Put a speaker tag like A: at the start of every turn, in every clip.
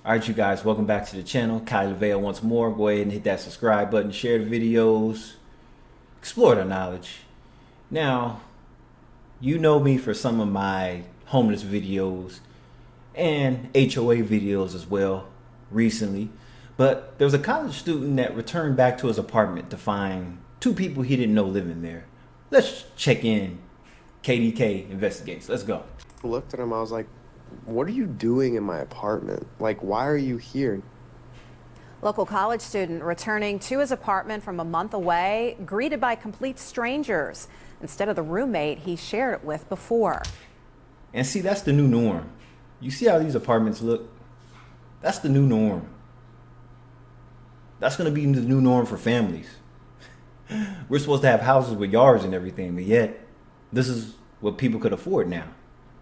A: All right, you guys, welcome back to the channel. Kylie LaVale once more. Go ahead and hit that subscribe button, share the videos, explore the knowledge. Now, you know me for some of my homeless videos and HOA videos as well recently. But there was a college student that returned back to his apartment to find two people he didn't know living there. Let's check in. KDK investigates. Let's go.
B: I looked at him, I was like, what are you doing in my apartment? Like, why are you here?
C: Local college student returning to his apartment from a month away, greeted by complete strangers instead of the roommate he shared it with before.
A: And see, that's the new norm. You see how these apartments look? That's the new norm. That's going to be the new norm for families. We're supposed to have houses with yards and everything, but yet this is what people could afford now.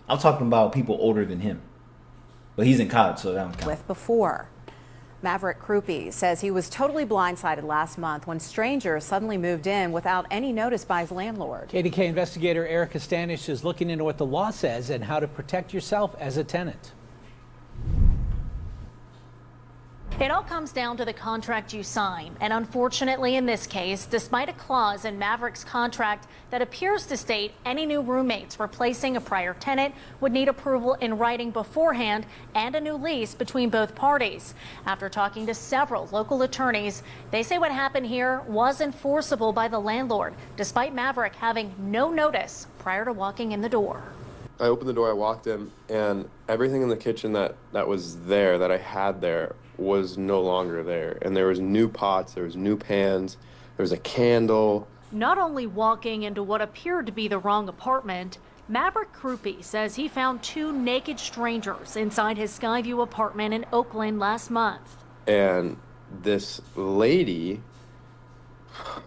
A: I'm talking about people older than him. But he's in college, so that don't count.
C: With before. Maverick Krupe says he was totally blindsided last month when strangers suddenly moved in without any notice by his landlord.
D: KDK investigator Erica Stanish is looking into what the law says and how to protect yourself as a tenant.
E: It all comes down to the contract you sign. And unfortunately, in this case, despite a clause in Maverick's contract that appears to state any new roommates replacing a prior tenant would need approval in writing beforehand and a new lease between both parties. After talking to several local attorneys, they say what happened here was enforceable by the landlord, despite Maverick having no notice prior to walking in the door.
B: I opened the door, I walked in, and everything in the kitchen that was there, that I had there, was no longer there. And there was new pots, there was new pans, there was a candle.
E: Not only walking into what appeared to be the wrong apartment, Maverick Krupe says he found two naked strangers inside his Skyview apartment in Oakland last month.
B: And this lady,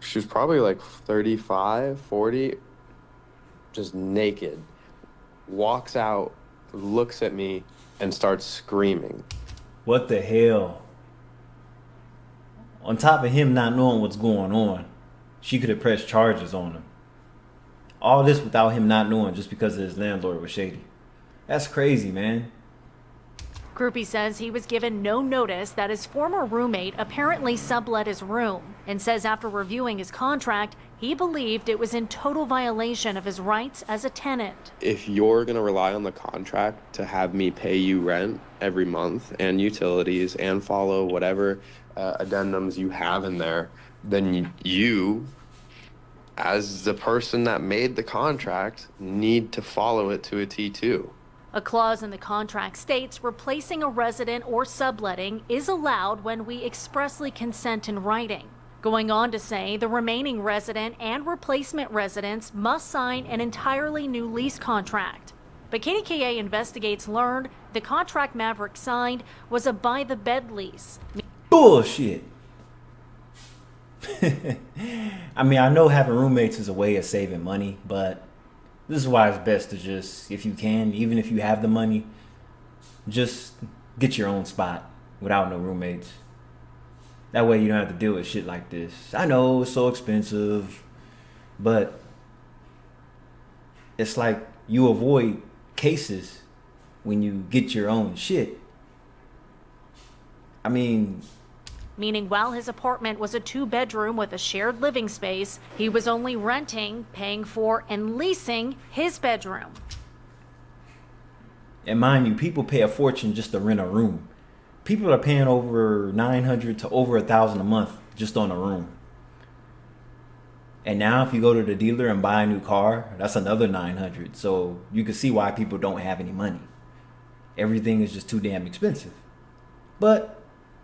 B: she was probably like 35, 40, just naked, walks out, looks at me, and starts screaming.
A: What the hell? On top of him not knowing what's going on, she could have pressed charges on him. All this without him not knowing just because his landlord was shady. That's crazy, man.
E: Krupe says he was given no notice that his former roommate apparently sublet his room, and says after reviewing his contract, he believed it was in total violation of his rights as a tenant.
B: If you're going to rely on the contract to have me pay you rent every month and utilities and follow whatever addendums you have in there, then you, as the person that made the contract, need to follow it to a T too.
E: A clause in the contract states replacing a resident or subletting is allowed when we expressly consent in writing. Going on to say the remaining resident and replacement residents must sign an entirely new lease contract. But KDKA Investigates learned the contract Maverick signed was a by-the-bed lease.
A: Bullshit. I mean, I know having roommates is a way of saving money, but this is why it's best to just, if you can, even if you have the money, just get your own spot without no roommates. That way you don't have to deal with shit like this. I know it's so expensive, but it's like you avoid cases when you get your own shit. I mean,
E: Meaning while his apartment was a two-bedroom with a shared living space, he was only renting, paying for, and leasing his bedroom.
A: and mind you, people pay a fortune just to rent a room. People are paying over $900 to over $1,000 a month just on a room. And now if you go to the dealer and buy a new car, that's another $900. So you can see why people don't have any money. Everything is just too damn expensive. But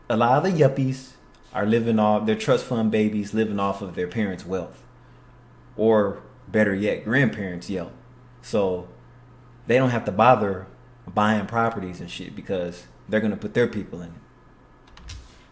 A: a lot of the yuppies are living off their trust fund babies, living off of their parents' wealth, or better yet, grandparents' wealth. So they don't have to bother buying properties and shit because they're going to put their people in it.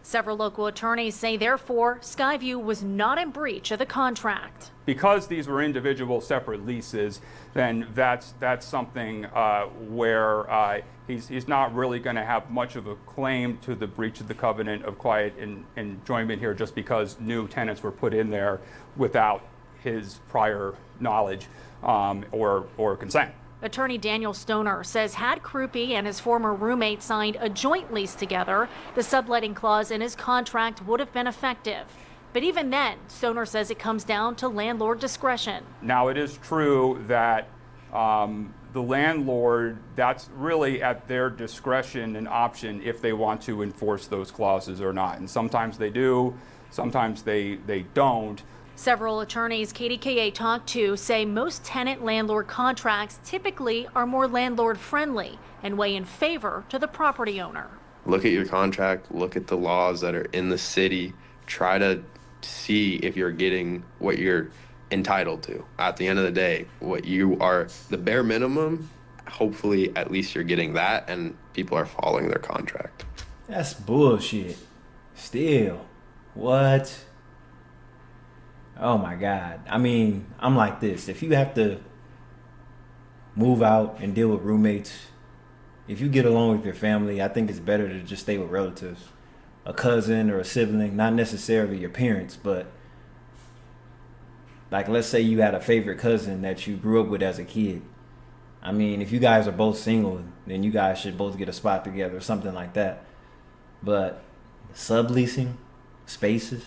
E: Several local attorneys say, therefore, Skyview was not in breach of the contract.
F: Because these were individual separate leases, then that's something where he's not really going to have much of a claim to the breach of the covenant of quiet enjoyment here, just because new tenants were put in there without his prior knowledge or consent.
E: Attorney Daniel Stoner says had Krupe and his former roommate signed a joint lease together, the subletting clause in his contract would have been effective. But even then, Stoner says it comes down to landlord discretion.
F: Now, it is true that the landlord, that's really at their discretion and option if they want to enforce those clauses or not. And sometimes they do, sometimes they don't.
E: Several attorneys KDKA talked to say most tenant-landlord contracts typically are more landlord-friendly and weigh in favor to the property owner.
B: Look at your contract, look at the laws that are in the city, try to see if you're getting what you're entitled to. At the end of the day, what you are, the bare minimum, hopefully at least you're getting that and people are following their contract.
A: That's bullshit. Still. What? Oh my God. I mean, I'm like this. If you have to move out and deal with roommates, if you get along with your family, I think it's better to just stay with relatives. A cousin or a sibling, not necessarily your parents, but like let's say you had a favorite cousin that you grew up with as a kid. I mean, if you guys are both single, then you guys should both get a spot together or something like that. But subleasing spaces,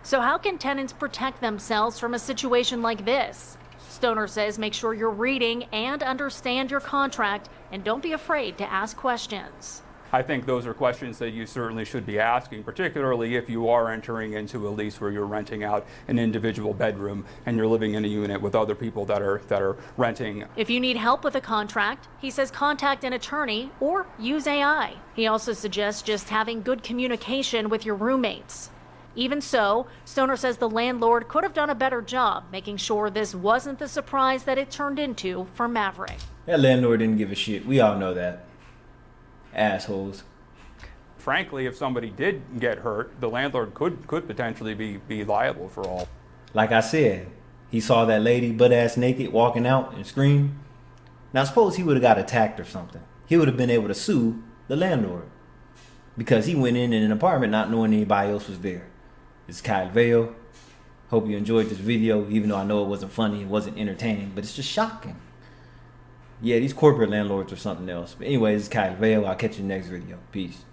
E: So how can tenants protect themselves from a situation like this? Stoner says make sure you're reading and understand your contract and don't be afraid to ask questions.
F: I think those are questions that you certainly should be asking, particularly if you are entering into a lease where you're renting out an individual bedroom and you're living in a unit with other people that are renting.
E: If you need help with a contract, he says contact an attorney or use AI. He also suggests just having good communication with your roommates. Even so, Stoner says the landlord could have done a better job making sure this wasn't the surprise that it turned into for Maverick.
A: that landlord didn't give a shit. We all know that. Assholes.
F: Frankly, if somebody did get hurt, the landlord could potentially be liable for all.
A: Like I said, he saw that lady butt ass naked walking out and screamed. Now suppose he would have got attacked or something. He would have been able to sue the landlord because he went in an apartment not knowing anybody else was there. It's Kyle Vale. Hope you enjoyed this video, even though I know it wasn't funny, it wasn't entertaining, but it's just shocking. Yeah, these corporate landlords are something else. But anyways, it's Kyle Vale. I'll catch you in the next video. Peace.